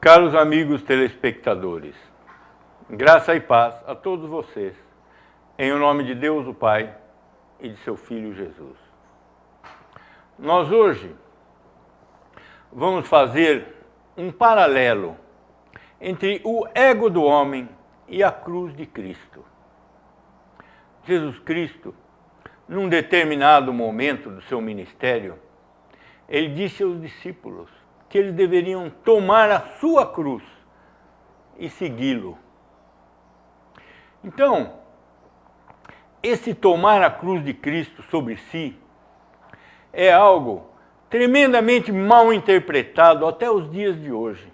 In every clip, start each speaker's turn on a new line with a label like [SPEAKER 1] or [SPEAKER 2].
[SPEAKER 1] Caros amigos telespectadores, graça e paz a todos vocês, em o nome de Deus o Pai e de seu Filho Jesus. Nós hoje vamos fazer um paralelo entre o ego do homem e a cruz de Cristo. Jesus Cristo, num determinado momento do seu ministério, ele disse aos discípulos que eles deveriam tomar a sua cruz e segui-lo. Então, esse tomar a cruz de Cristo sobre si é algo tremendamente mal interpretado até os dias de hoje.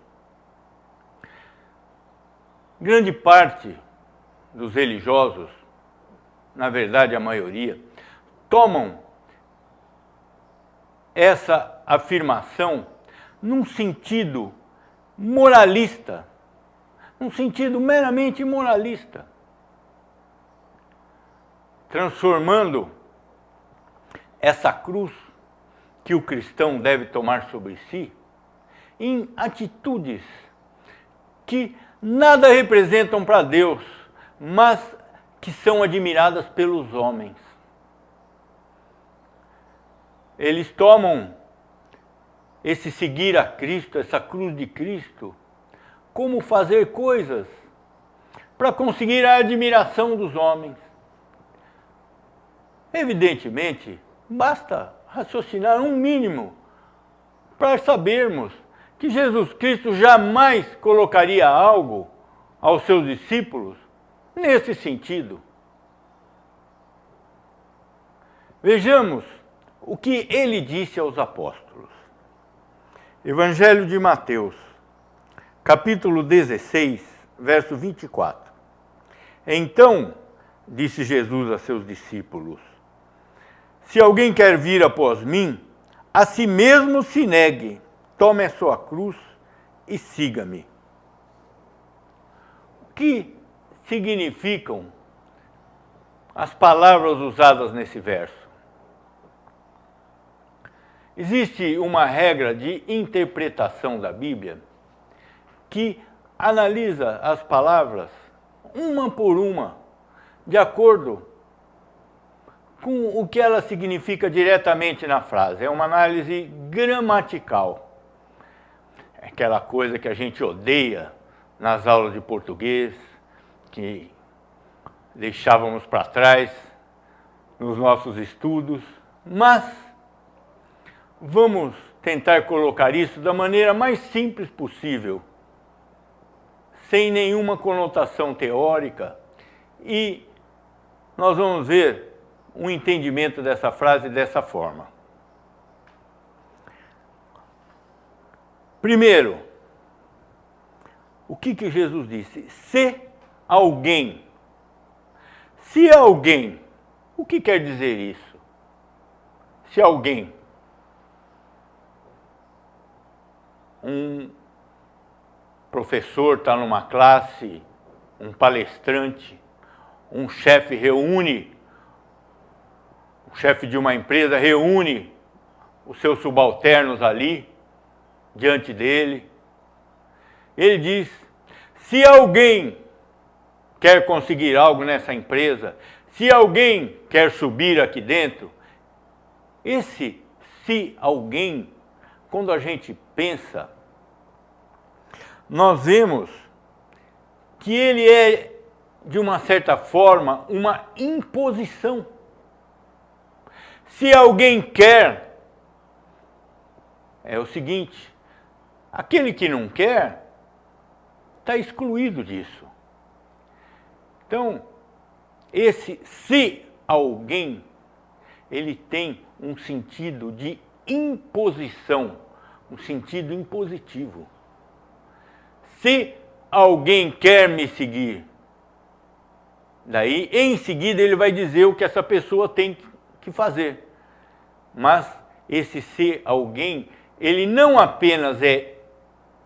[SPEAKER 1] Grande parte dos religiosos, na verdade a maioria, tomam essa afirmação num sentido moralista, num sentido meramente moralista, transformando essa cruz que o cristão deve tomar sobre si em atitudes que nada representam para Deus, mas que são admiradas pelos homens. Eles tomam esse seguir a Cristo, essa cruz de Cristo, como fazer coisas para conseguir a admiração dos homens. Evidentemente, basta raciocinar um mínimo para sabermos que Jesus Cristo jamais colocaria algo aos seus discípulos nesse sentido. Vejamos o que ele disse aos apóstolos. Evangelho de Mateus, capítulo 16, verso 24. Então, disse Jesus a seus discípulos, se alguém quer vir após mim, a si mesmo se negue, tome a sua cruz e siga-me. O que significam as palavras usadas nesse verso? Existe uma regra de interpretação da Bíblia que analisa as palavras uma por uma, de acordo com o que ela significa diretamente na frase. É uma análise gramatical. É aquela coisa que a gente odeia nas aulas de português, que deixávamos para trás nos nossos estudos, mas vamos tentar colocar isso da maneira mais simples possível, sem nenhuma conotação teórica, e nós vamos ver um entendimento dessa frase dessa forma. Primeiro, o que Jesus disse? Se alguém. Se alguém. O que quer dizer isso? Se alguém. Um professor está numa classe, um palestrante, um chefe reúne, o chefe de uma empresa reúne os seus subalternos ali, diante dele. Ele diz, se alguém quer conseguir algo nessa empresa, se alguém quer subir aqui dentro, esse se alguém, quando a gente pensa, nós vemos que ele é, de uma certa forma, uma imposição. Se alguém quer, é o seguinte, aquele que não quer, está excluído disso. Então, esse se alguém, ele tem um sentido de imposição, um sentido impositivo. Se alguém quer me seguir, daí em seguida ele vai dizer o que essa pessoa tem que fazer. Mas esse se alguém, ele não apenas é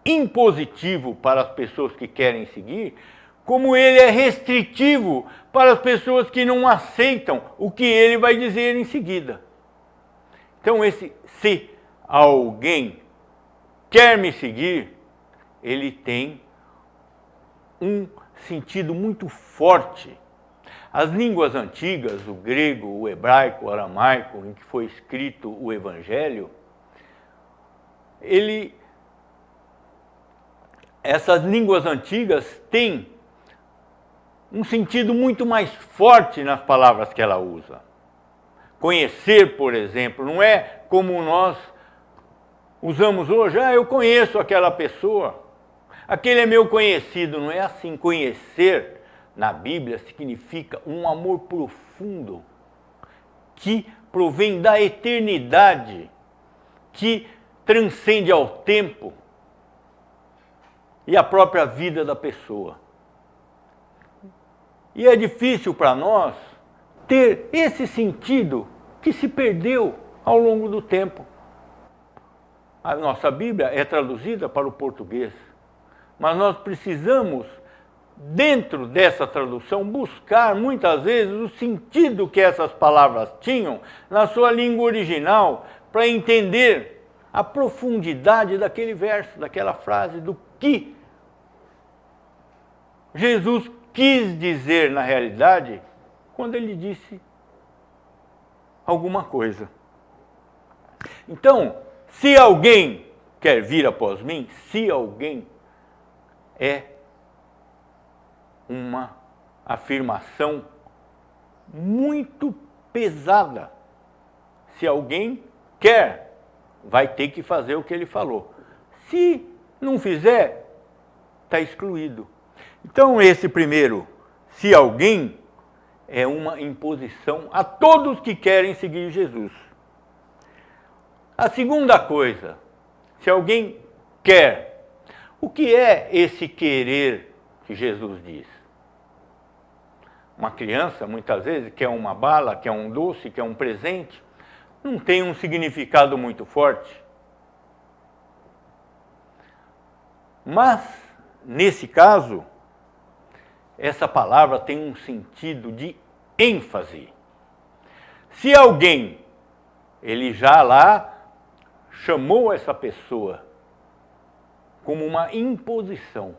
[SPEAKER 1] impositivo para as pessoas que querem seguir, como ele é restritivo para as pessoas que não aceitam o que ele vai dizer em seguida. Então esse se alguém quer me seguir, ele tem um sentido muito forte. As línguas antigas, o grego, o hebraico, o aramaico, em que foi escrito o Evangelho, essas línguas antigas têm um sentido muito mais forte nas palavras que ela usa. Conhecer, por exemplo, não é como nós usamos hoje, eu conheço aquela pessoa, aquele é meu conhecido. Não é assim. Conhecer na Bíblia significa um amor profundo que provém da eternidade, que transcende ao tempo e a própria vida da pessoa. E é difícil para nós ter esse sentido que se perdeu ao longo do tempo. A nossa Bíblia é traduzida para o português, mas nós precisamos, dentro dessa tradução, buscar muitas vezes o sentido que essas palavras tinham na sua língua original, para entender a profundidade daquele verso, daquela frase, do que Jesus quis dizer na realidade quando ele disse alguma coisa. Então, se alguém quer vir após mim, se alguém é uma afirmação muito pesada. Se alguém quer, vai ter que fazer o que ele falou. Se não fizer, está excluído. Então, esse primeiro, se alguém, é uma imposição a todos que querem seguir Jesus. A segunda coisa, se alguém quer, o que é esse querer que Jesus diz? Uma criança, muitas vezes, quer uma bala, quer um doce, quer um presente, não tem um significado muito forte. Mas, nesse caso, essa palavra tem um sentido de ênfase. Se alguém, ele já lá chamou essa pessoa como uma imposição.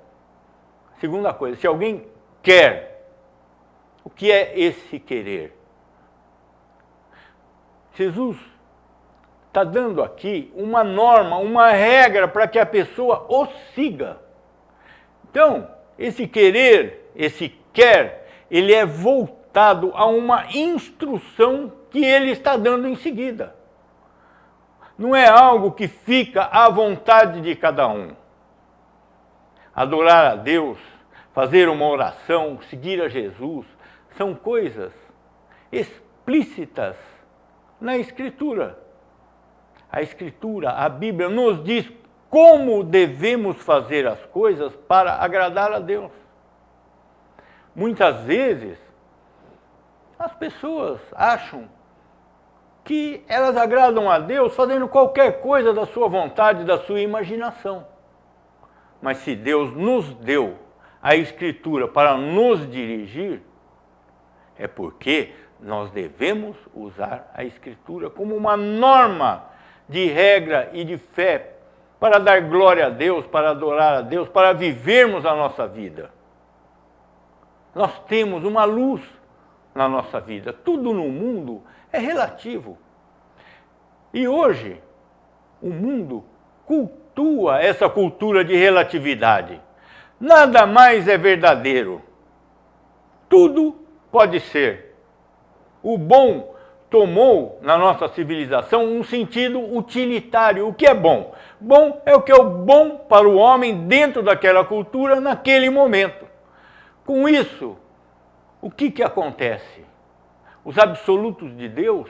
[SPEAKER 1] Segunda coisa, se alguém quer, o que é esse querer? Jesus está dando aqui uma norma, uma regra para que a pessoa o siga. Então, esse querer, esse quer, ele é voltado a uma instrução que ele está dando em seguida. Não é algo que fica à vontade de cada um. Adorar a Deus, fazer uma oração, seguir a Jesus, são coisas explícitas na Escritura. A Escritura, a Bíblia, nos diz como devemos fazer as coisas para agradar a Deus. Muitas vezes, as pessoas acham que elas agradam a Deus fazendo qualquer coisa da sua vontade, da sua imaginação. Mas se Deus nos deu a Escritura para nos dirigir, é porque nós devemos usar a Escritura como uma norma de regra e de fé para dar glória a Deus, para adorar a Deus, para vivermos a nossa vida. Nós temos uma luz na nossa vida. Tudo no mundo é relativo. E hoje, o mundo cultua essa cultura de relatividade. Nada mais é verdadeiro. Tudo pode ser. O bom tomou, na nossa civilização, um sentido utilitário. O que é bom? Bom é o que é o bom para o homem dentro daquela cultura, naquele momento. Com isso, o que acontece? Os absolutos de Deus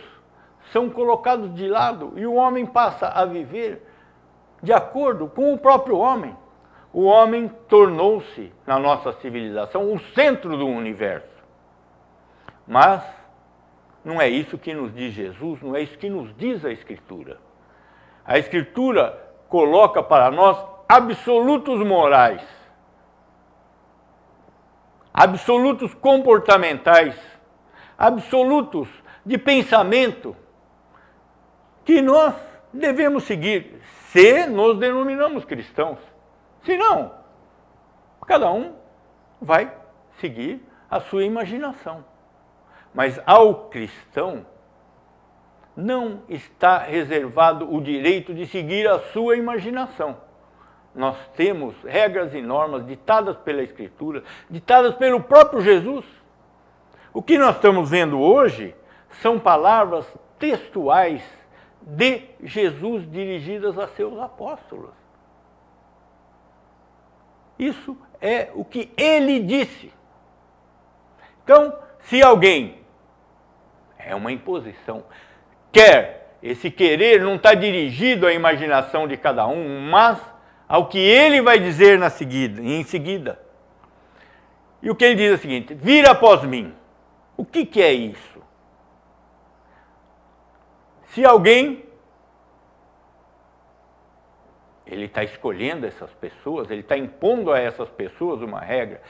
[SPEAKER 1] são colocados de lado e o homem passa a viver de acordo com o próprio homem. O homem tornou-se, na nossa civilização, o centro do universo. Mas não é isso que nos diz Jesus, não é isso que nos diz a Escritura. A Escritura coloca para nós absolutos morais, absolutos comportamentais, absolutos de pensamento, que nós devemos seguir, se nos denominamos cristãos. Senão, cada um vai seguir a sua imaginação. Mas ao cristão não está reservado o direito de seguir a sua imaginação. Nós temos regras e normas ditadas pela Escritura, ditadas pelo próprio Jesus. O que nós estamos vendo hoje são palavras textuais de Jesus dirigidas a seus apóstolos. Isso é o que ele disse. Então, se alguém, é uma imposição, esse querer não está dirigido à imaginação de cada um, mas ao que ele vai dizer em seguida. E o que ele diz é o seguinte: vira após mim. O que é isso? Se alguém, ele está escolhendo essas pessoas, ele está impondo a essas pessoas uma regra,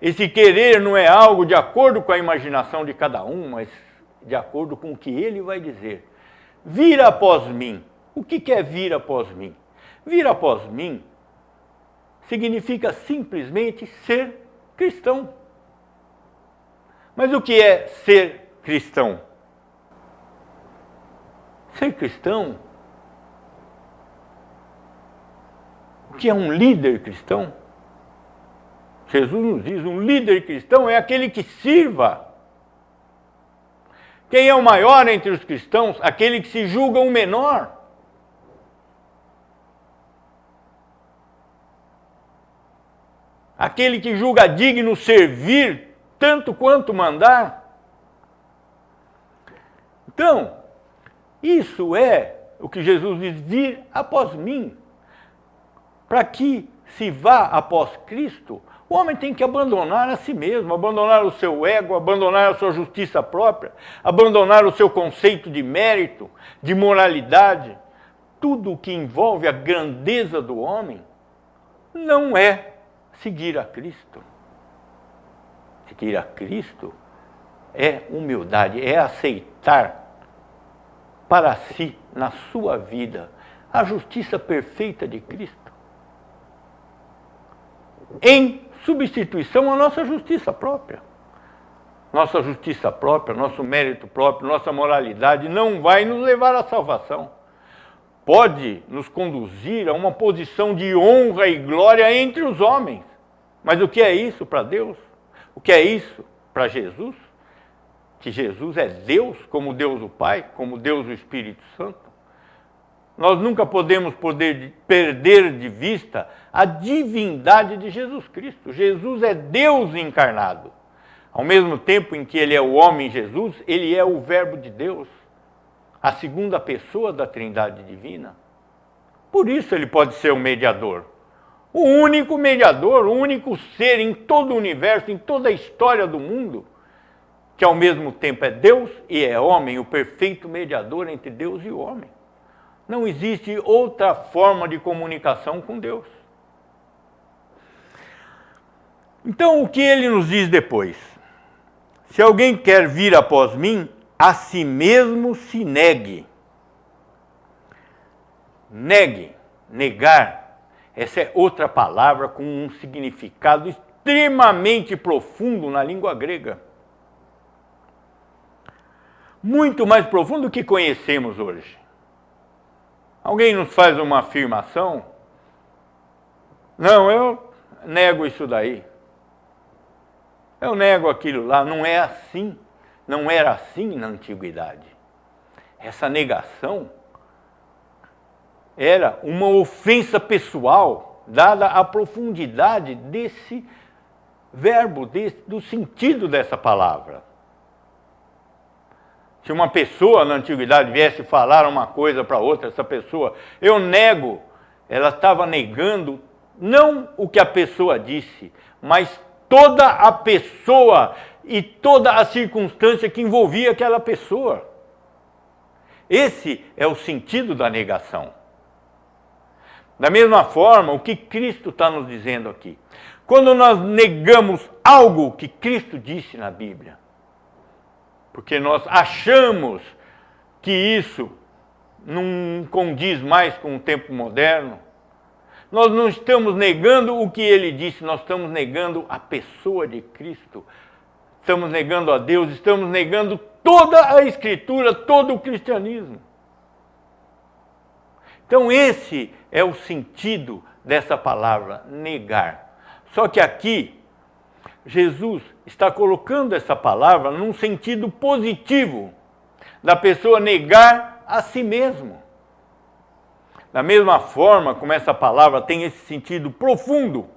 [SPEAKER 1] esse querer não é algo de acordo com a imaginação de cada um, mas de acordo com o que ele vai dizer. Vira após mim. O que é vir após mim? Vir após mim significa simplesmente ser cristão. Mas o que é ser cristão? Ser cristão, o que é um líder cristão? Jesus nos diz, um líder cristão é aquele que sirva. Quem é o maior entre os cristãos? Aquele que se julga o menor. Aquele que julga digno servir tanto quanto mandar. Então, isso é o que Jesus diz, vir após mim. Para que se vá após Cristo, o homem tem que abandonar a si mesmo, abandonar o seu ego, abandonar a sua justiça própria, abandonar o seu conceito de mérito, de moralidade. Tudo o que envolve a grandeza do homem não é seguir a Cristo. Seguir a Cristo é humildade, é aceitar para si, na sua vida, a justiça perfeita de Cristo, em substituição à nossa justiça própria. Nossa justiça própria, nosso mérito próprio, nossa moralidade não vai nos levar à salvação. Pode nos conduzir a uma posição de honra e glória entre os homens. Mas o que é isso para Deus? O que é isso para Jesus? Que Jesus é Deus, como Deus o Pai, como Deus o Espírito Santo. Nós nunca podemos perder de vista a divindade de Jesus Cristo. Jesus é Deus encarnado. Ao mesmo tempo em que ele é o homem Jesus, ele é o Verbo de Deus, a segunda pessoa da Trindade Divina. Por isso ele pode ser o mediador. O único mediador, o único ser em todo o universo, em toda a história do mundo, que ao mesmo tempo é Deus e é homem, o perfeito mediador entre Deus e o homem. Não existe outra forma de comunicação com Deus. Então, o que ele nos diz depois? Se alguém quer vir após mim, a si mesmo se negue. Negue, negar. Essa é outra palavra com um significado extremamente profundo na língua grega. Muito mais profundo do que conhecemos hoje. Alguém nos faz uma afirmação? Não, eu nego isso daí. Eu nego aquilo lá. Não é assim. Não era assim na antiguidade. Essa negação era uma ofensa pessoal, dada a profundidade desse verbo, do sentido dessa palavra. Se uma pessoa na antiguidade viesse falar uma coisa para outra, essa pessoa, eu nego, ela estava negando não o que a pessoa disse, mas toda a pessoa e toda a circunstância que envolvia aquela pessoa. Esse é o sentido da negação. Da mesma forma, o que Cristo está nos dizendo aqui? Quando nós negamos algo que Cristo disse na Bíblia, porque nós achamos que isso não condiz mais com o tempo moderno, Nós não estamos negando o que ele disse, nós estamos negando a pessoa de Cristo. Estamos negando a Deus, estamos negando toda a Escritura, todo o cristianismo. Então esse é o sentido dessa palavra, negar. Só que aqui, Jesus está colocando essa palavra num sentido positivo, da pessoa negar a si mesmo. Da mesma forma como essa palavra tem esse sentido profundo,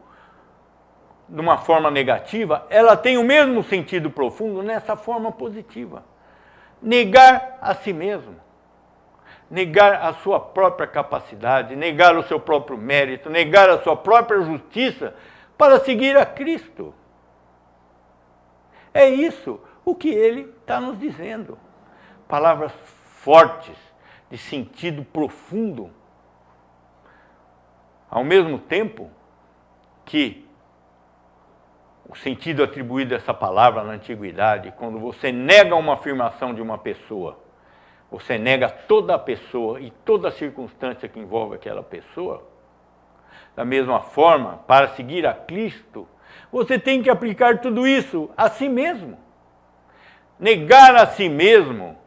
[SPEAKER 1] de uma forma negativa, ela tem o mesmo sentido profundo nessa forma positiva. Negar a si mesmo. Negar a sua própria capacidade, negar o seu próprio mérito, negar a sua própria justiça para seguir a Cristo. É isso o que ele está nos dizendo. Palavras fortes, de sentido profundo. Ao mesmo tempo que o sentido atribuído a essa palavra na antiguidade, quando você nega uma afirmação de uma pessoa, você nega toda a pessoa e toda a circunstância que envolve aquela pessoa. Da mesma forma, para seguir a Cristo, você tem que aplicar tudo isso a si mesmo. Negar a si mesmo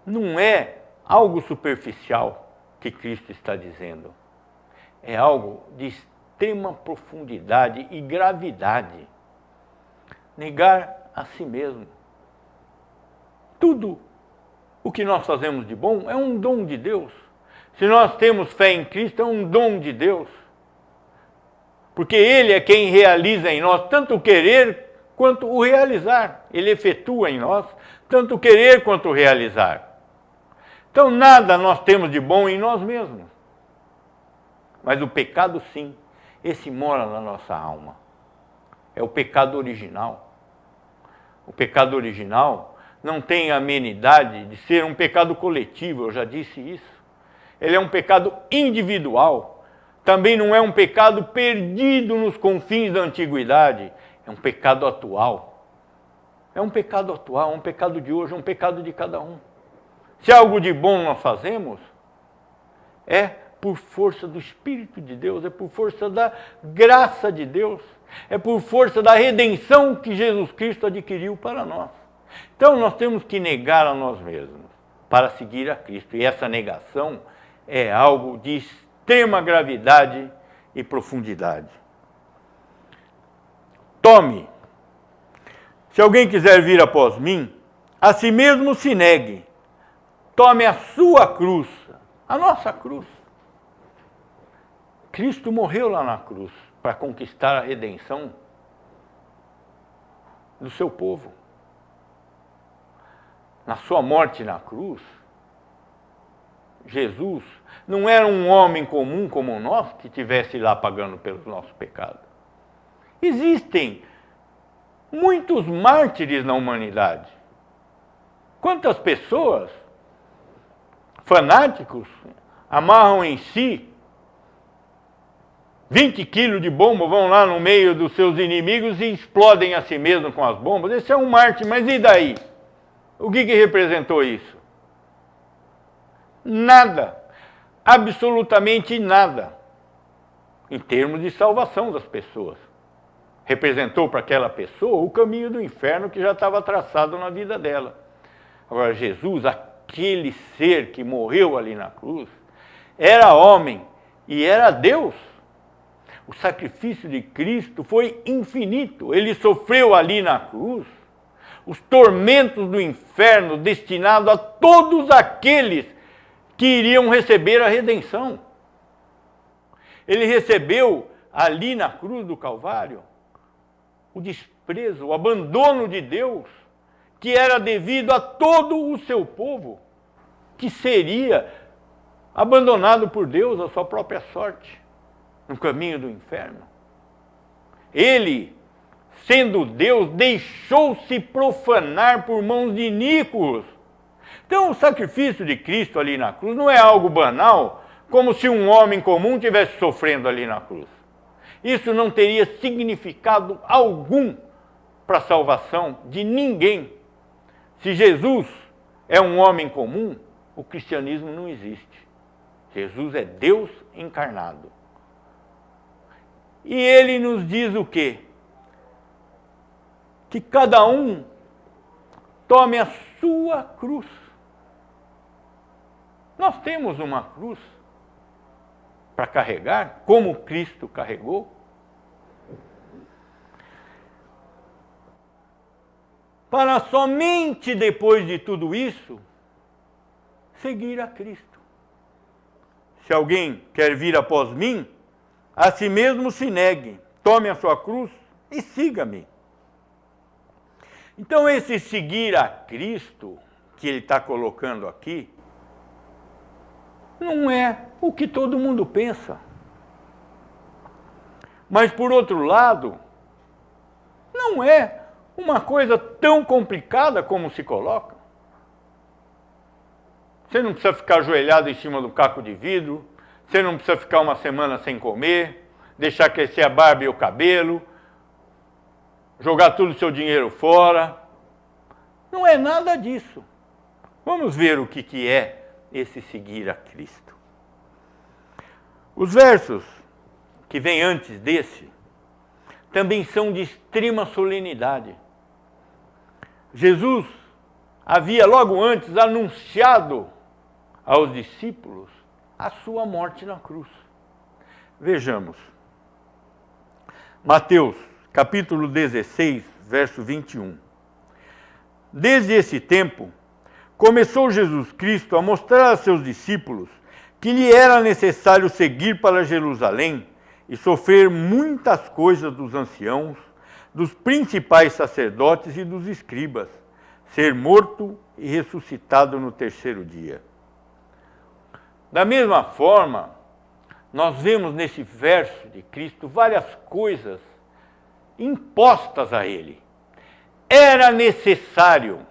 [SPEAKER 1] não é algo superficial que Cristo está dizendo. É algo de extrema profundidade e gravidade. Negar a si mesmo. Tudo o que nós fazemos de bom é um dom de Deus. Se nós temos fé em Cristo, é um dom de Deus. Porque Ele é quem realiza em nós tanto o querer quanto o realizar. Ele efetua em nós tanto o querer quanto o realizar. Então nada nós temos de bom em nós mesmos. Mas o pecado sim, esse mora na nossa alma. É o pecado original. O pecado original não tem a amenidade de ser um pecado coletivo, eu já disse isso. Ele é um pecado individual. Também não é um pecado perdido nos confins da antiguidade. É um pecado atual. É um pecado atual, um pecado de hoje, um pecado de cada um. Se algo de bom nós fazemos, é por força do Espírito de Deus, é por força da graça de Deus, é por força da redenção que Jesus Cristo adquiriu para nós. Então nós temos que negar a nós mesmos para seguir a Cristo. E essa negação é algo de extrema gravidade e profundidade. Tome. Se alguém quiser vir após mim, a si mesmo se negue. Tome a sua cruz, a nossa cruz. Cristo morreu lá na cruz para conquistar a redenção do seu povo. Na sua morte na cruz, Jesus não era um homem comum como nós que estivesse lá pagando pelos nossos pecados. Existem muitos mártires na humanidade. Quantas pessoas, fanáticos, amarram em si 20 quilos de bomba, vão lá no meio dos seus inimigos e explodem a si mesmos com as bombas. Esse é um mártir, mas e daí? O que representou isso? Nada. Absolutamente nada. Em termos de salvação das pessoas. Representou para aquela pessoa o caminho do inferno que já estava traçado na vida dela. Agora, Jesus, aquele ser que morreu ali na cruz, era homem e era Deus. O sacrifício de Cristo foi infinito. Ele sofreu ali na cruz os tormentos do inferno destinados a todos aqueles que iriam receber a redenção. Ele recebeu ali na cruz do Calvário o desprezo, o abandono de Deus, que era devido a todo o seu povo, que seria abandonado por Deus à sua própria sorte, no caminho do inferno. Ele, sendo Deus, deixou-se profanar por mãos de iníquos. Então o sacrifício de Cristo ali na cruz não é algo banal, como se um homem comum estivesse sofrendo ali na cruz. Isso não teria significado algum para a salvação de ninguém. Se Jesus é um homem comum, o cristianismo não existe. Jesus é Deus encarnado. E ele nos diz o quê? Que cada um tome a sua cruz. Nós temos uma cruz para carregar, como Cristo carregou. Para somente depois de tudo isso, seguir a Cristo. Se alguém quer vir após mim, a si mesmo se negue, tome a sua cruz e siga-me. Então, esse seguir a Cristo, que ele está colocando aqui, não é o que todo mundo pensa. Mas, por outro lado, não é uma coisa tão complicada como se coloca. Você não precisa ficar ajoelhado em cima do caco de vidro, você não precisa ficar uma semana sem comer, deixar crescer a barba e o cabelo, jogar todo o seu dinheiro fora. Não é nada disso. Vamos ver o que é esse seguir a Cristo. Os versos que vêm antes desse também são de extrema solenidade. Jesus havia logo antes anunciado aos discípulos a sua morte na cruz. Vejamos. Mateus, capítulo 16, verso 21. Desde esse tempo, começou Jesus Cristo a mostrar a seus discípulos que lhe era necessário seguir para Jerusalém e sofrer muitas coisas dos anciãos, dos principais sacerdotes e dos escribas, ser morto e ressuscitado no terceiro dia. Da mesma forma, nós vemos nesse verso de Cristo várias coisas impostas a ele. Era necessário.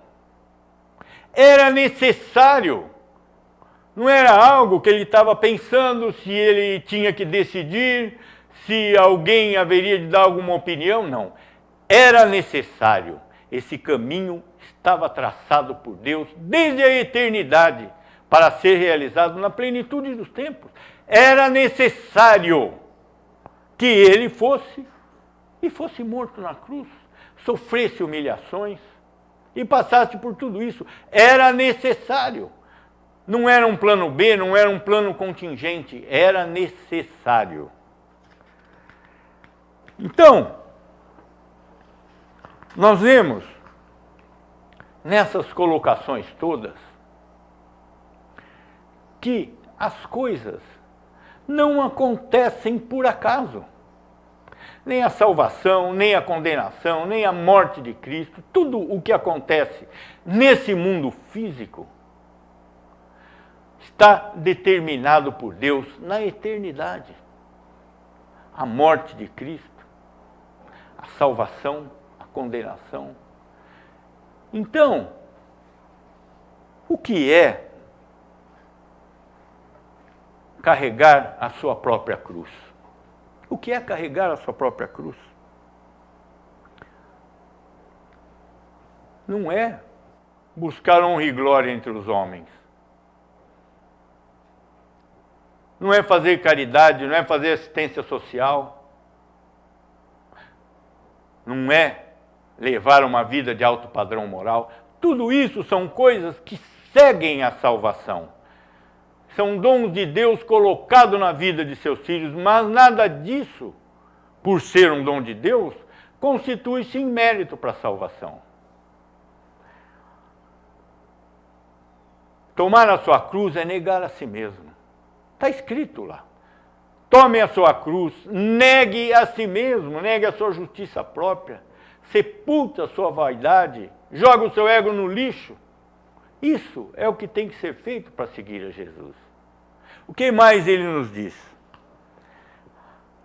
[SPEAKER 1] Não era algo que ele estava pensando se ele tinha que decidir, se alguém haveria de dar alguma opinião, não. Era necessário. Esse caminho estava traçado por Deus desde a eternidade para ser realizado na plenitude dos tempos. Era necessário que ele fosse morto na cruz, sofresse humilhações e passasse por tudo isso. Era necessário. Não era um plano B, não era um plano contingente, era necessário. Então, nós vemos nessas colocações todas que as coisas não acontecem por acaso. Nem a salvação, nem a condenação, nem a morte de Cristo, tudo o que acontece nesse mundo físico está determinado por Deus na eternidade. A morte de Cristo, a salvação, a condenação. Então, o que é carregar a sua própria cruz? O que é carregar a sua própria cruz? Não é buscar honra e glória entre os homens. Não é fazer caridade, não é fazer assistência social. Não é levar uma vida de alto padrão moral. Tudo isso são coisas que seguem a salvação. São dons de Deus colocados na vida de seus filhos, mas nada disso, por ser um dom de Deus, constitui-se em mérito para a salvação. Tomar a sua cruz é negar a si mesmo. Está escrito lá. Tome a sua cruz, negue a si mesmo, negue a sua justiça própria, sepulta a sua vaidade, joga o seu ego no lixo. Isso é o que tem que ser feito para seguir a Jesus. O que mais ele nos diz?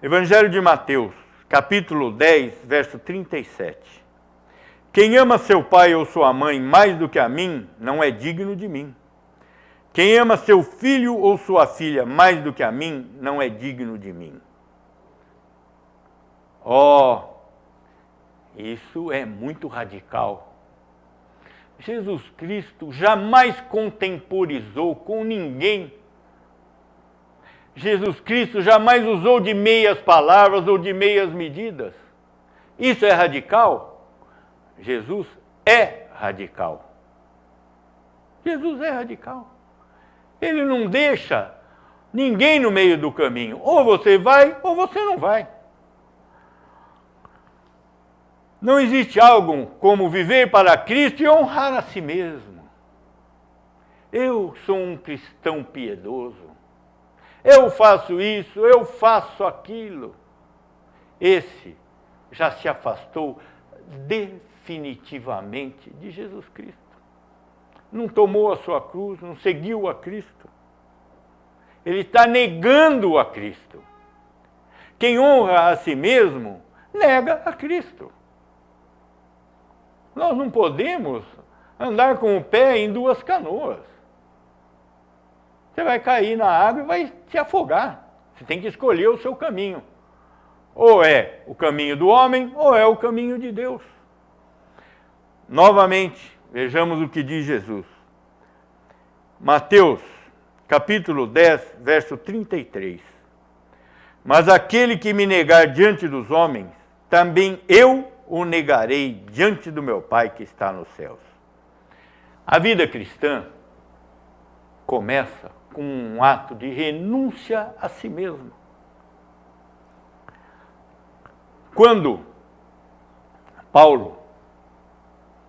[SPEAKER 1] Evangelho de Mateus, capítulo 10, verso 37. Quem ama seu pai ou sua mãe mais do que a mim, não é digno de mim. Quem ama seu filho ou sua filha mais do que a mim, não é digno de mim. Isso é muito radical. Jesus Cristo jamais contemporizou com ninguém Jesus Cristo jamais usou de meias palavras ou de meias medidas. Isso é radical? Jesus é radical. Jesus é radical. Ele não deixa ninguém no meio do caminho. Ou você vai, ou você não vai. Não existe algo como viver para Cristo e honrar a si mesmo. Eu sou um cristão piedoso. Eu faço isso, eu faço aquilo. Esse já se afastou definitivamente de Jesus Cristo. Não tomou a sua cruz, não seguiu a Cristo. Ele está negando a Cristo. Quem honra a si mesmo, nega a Cristo. Nós não podemos andar com o pé em duas canoas. Você vai cair na água e vai se afogar. Você tem que escolher o seu caminho. Ou é o caminho do homem, ou é o caminho de Deus. Novamente, vejamos o que diz Jesus. Mateus, capítulo 10, verso 33. Mas aquele que me negar diante dos homens, também eu o negarei diante do meu Pai que está nos céus. A vida cristã começa com um ato de renúncia a si mesmo. Quando Paulo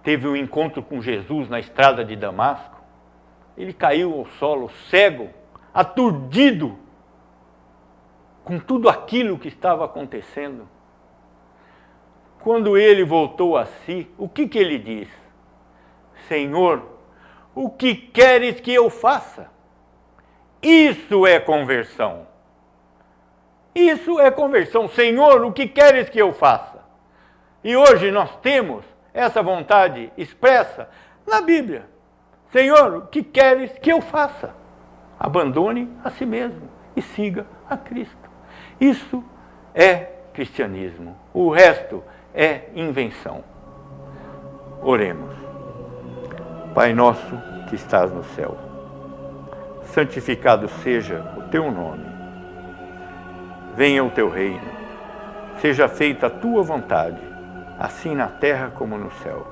[SPEAKER 1] teve um encontro com Jesus na estrada de Damasco, ele caiu ao solo cego, aturdido com tudo aquilo que estava acontecendo. Quando ele voltou a si, o que ele diz? Senhor, o que queres que eu faça? Isso é conversão. Isso é conversão. Senhor, o que queres que eu faça? E hoje nós temos essa vontade expressa na Bíblia. Senhor, o que queres que eu faça? Abandone a si mesmo e siga a Cristo. Isso é cristianismo. O resto é invenção. Oremos. Pai nosso que estás no céu, santificado seja o teu nome. Venha o teu reino. Seja feita a tua vontade, assim na terra como no céu.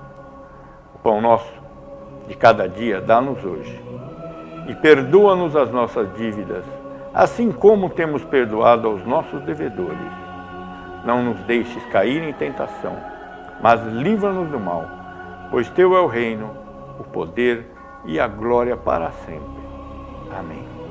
[SPEAKER 1] O pão nosso de cada dia dá-nos hoje. E perdoa-nos as nossas dívidas, assim como temos perdoado aos nossos devedores. Não nos deixes cair em tentação, mas livra-nos do mal, pois teu é o reino, o poder e a glória para sempre. Amém.